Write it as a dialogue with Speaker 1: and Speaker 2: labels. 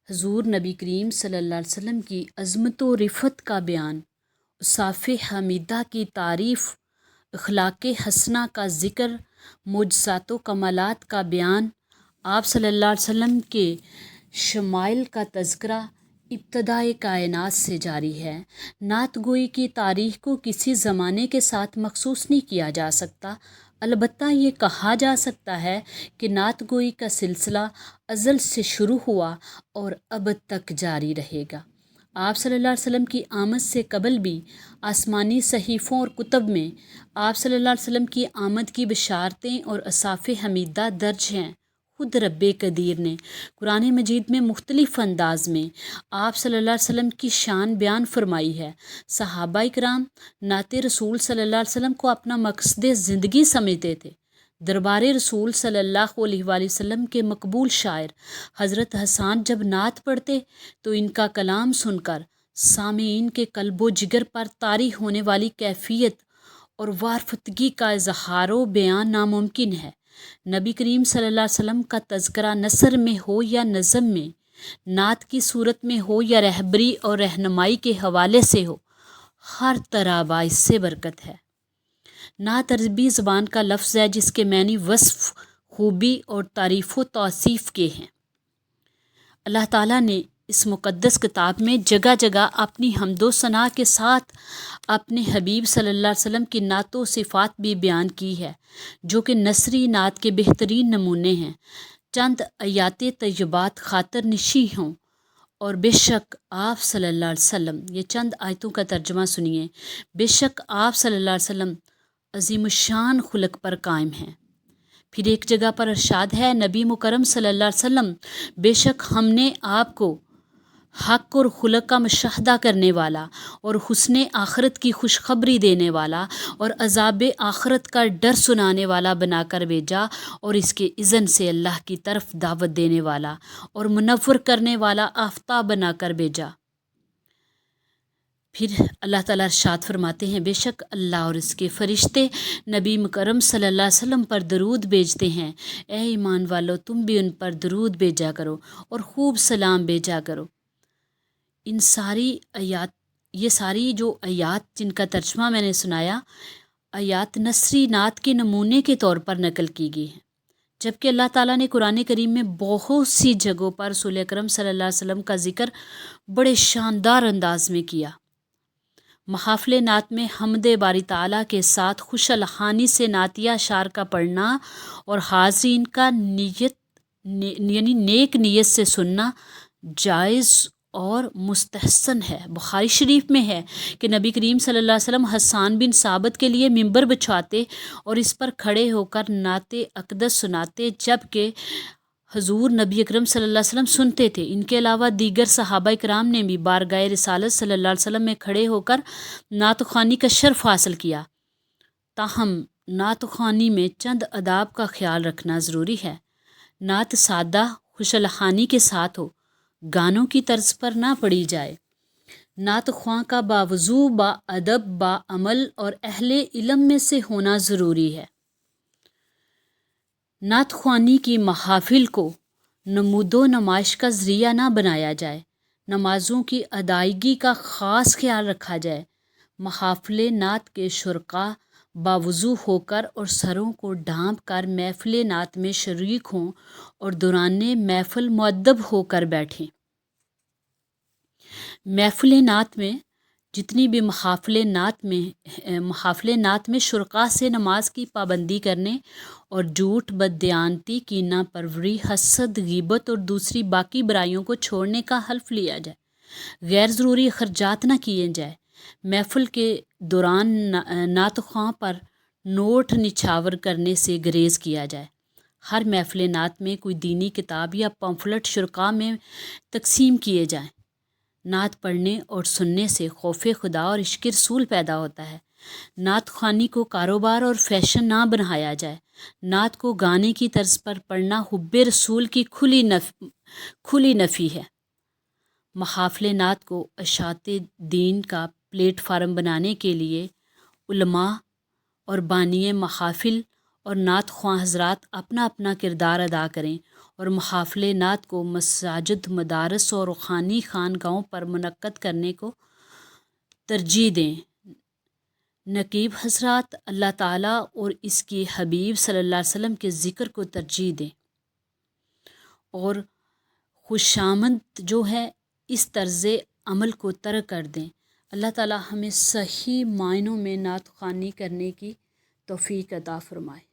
Speaker 1: حضور نبی کریم صلی اللہ علیہ وسلم کی عظمت و رفعت کا بیان، اوصاف حمیدہ کی تعریف، اخلاق حسنہ کا ذکر، معجزات و کمالات کا بیان، آپ صلی اللہ علیہ وسلم کے شمائل کا تذکرہ ابتدائے کائنات سے جاری ہے۔ نعت گوئی کی تاریخ کو کسی زمانے کے ساتھ مخصوص نہیں کیا جا سکتا، البتہ یہ کہا جا سکتا ہے کہ نعت گوئی کا سلسلہ ازل سے شروع ہوا اور ابد تک جاری رہے گا۔ آپ صلی اللہ علیہ وسلم کی آمد سے قبل بھی آسمانی صحیفوں اور کتب میں آپ صلی اللہ علیہ وسلم کی آمد کی بشارتیں اور اوصاف حمیدہ درج ہیں۔ خود رب قدیر نے قرآن مجید میں مختلف انداز میں آپ صلی اللہ علیہ وسلم کی شان بیان فرمائی ہے۔ صحابہ کرام نعت رسول صلی اللہ علیہ وسلم کو اپنا مقصد زندگی سمجھتے تھے۔ دربار رسول صلی اللہ علیہ وآلہ وسلم کے مقبول شاعر حضرت حسان جب نعت پڑھتے تو ان کا کلام سن کر سامعین کے قلب و جگر پر طاری ہونے والی کیفیت اور وارفتگی کا اظہار و بیان ناممکن ہے۔ نبی کریم صلی اللہ علیہ وسلم کا تذکرہ نثر میں ہو یا نظم میں، نعت کی صورت میں ہو یا رہبری اور رہنمائی کے حوالے سے ہو، ہر طرح باعث سے برکت ہے۔ نعت عربی زبان کا لفظ ہے جس کے معنی وصف، خوبی اور تعریف و توصیف کے ہیں۔ اللہ تعالیٰ نے اس مقدس کتاب میں جگہ جگہ اپنی حمد و ثنا کے ساتھ اپنے حبیب صلی اللہ علیہ وسلم کی نعت و صفات بھی بیان کی ہے، جو کہ نثری نعت کے بہترین نمونے ہیں۔ چند آیات طیبات خاطر نشین ہوں، اور بے شک آپ صلی اللہ علیہ وسلم، یہ چند آیتوں کا ترجمہ سنیے۔ بے شک آپ صلی اللہ علیہ وسلم عظیم الشان خلق پر قائم ہیں۔ پھر ایک جگہ پر ارشاد ہے، نبی مکرم صلی اللہ علیہ وسلم، بے شک ہم نے آپ کو حق اور خلق کا مشاہدہ کرنے والا اور حسن آخرت کی خوشخبری دینے والا اور عذاب آخرت کا ڈر سنانے والا بنا کر بھیجا، اور اس کے اذن سے اللہ کی طرف دعوت دینے والا اور منور کرنے والا آفتاب بنا کر بھیجا۔ پھر اللہ تعالیٰ ارشاد فرماتے ہیں، بے شک اللہ اور اس کے فرشتے نبی مکرم صلی اللہ علیہ وسلم پر درود بھیجتے ہیں۔ اے ایمان والو، تم بھی ان پر درود بھیجا کرو اور خوب سلام بھیجا کرو۔ یہ ساری جو آیات جن کا ترجمہ میں نے سنایا، آیات نثری نعت کے نمونے کے طور پر نقل کی گئی ہیں، جبکہ اللہ تعالیٰ نے قرآن کریم میں بہت سی جگہوں پر رسول اکرم صلی اللہ علیہ وسلم کا ذکر بڑے شاندار انداز میں کیا۔ محافل نعت میں حمد باری تعالیٰ کے ساتھ خوش الحانی سے نعتیہ اشعار کا پڑھنا اور حاضرین کا نیک نیت سے سننا جائز اور مستحسن ہے۔ بخاری شریف میں ہے کہ نبی کریم صلی اللہ علیہ وسلم حسان بن ثابت کے لیے ممبر بچھاتے اور اس پر کھڑے ہو کر نعت اقدس سناتے، جبکہ حضور نبی اکرم صلی اللہ علیہ وسلم سنتے تھے۔ ان کے علاوہ دیگر صحابہ کرام نے بھی بارگاہ رسالت صلی اللہ علیہ وسلم میں کھڑے ہو کر نعت خوانی کا شرف حاصل کیا۔ تاہم نعت خوانی میں چند آداب کا خیال رکھنا ضروری ہے۔ نعت سادہ خوش الحانی کے ساتھ ہو، گانوں کی طرز پر نہ پڑھی جائے۔ نعت خواں کا باوضو، با ادب، با عمل اور اہل علم میں سے ہونا ضروری ہے۔ نعت خوانی کی محافل کو نمود و نمائش کا ذریعہ نہ بنایا جائے۔ نمازوں کی ادائیگی کا خاص خیال رکھا جائے۔ محافل نعت کے شرکاء باوضو ہو کر اور سروں کو ڈھانپ کر محفل نعت میں شریک ہوں اور دوران محفل مؤدب ہو کر بیٹھیں۔ محفل نعت میں جتنی بھی محافل نعت میں شرکاء سے نماز کی پابندی کرنے اور جھوٹ، بددیانتی، کینہ پروری، حسد، غیبت اور دوسری باقی برائیوں کو چھوڑنے کا حلف لیا جائے۔ غیر ضروری اخراجات نہ کیے جائیں۔ محفل کے دوران نعت خواں پر نوٹ نچھاور کرنے سے گریز کیا جائے۔ ہر محفل نعت میں کوئی دینی کتاب یا پمفلٹ شرکاء میں تقسیم کیے جائیں۔ نعت پڑھنے اور سننے سے خوف خدا اور عشق رسول پیدا ہوتا ہے۔ نعت خوانی کو کاروبار اور فیشن نہ بنایا جائے۔ نعت کو گانے کی طرز پر پڑھنا حب رسول کی کھلی نفی ہے۔ محافل نعت کو اشاعت دین کا پلیٹ فارم بنانے کے لیے علماء اور بانی محافل اور نعت خواں حضرات اپنا اپنا کردار ادا کریں اور محافل نعت کو مساجد، مدارس اور روحانی خانقاہوں پر منعقد کرنے کو ترجیح دیں۔ نقیب حضرات، اللہ تعالیٰ اور اس کی حبیب صلی اللہ علیہ وسلم کے ذکر کو ترجیح دیں اور خوشامد جو ہے اس طرز عمل کو ترک کر دیں۔ اللہ تعالیٰ ہمیں صحیح معنوں میں نعت خوانی کرنے کی توفیق عطا فرمائے۔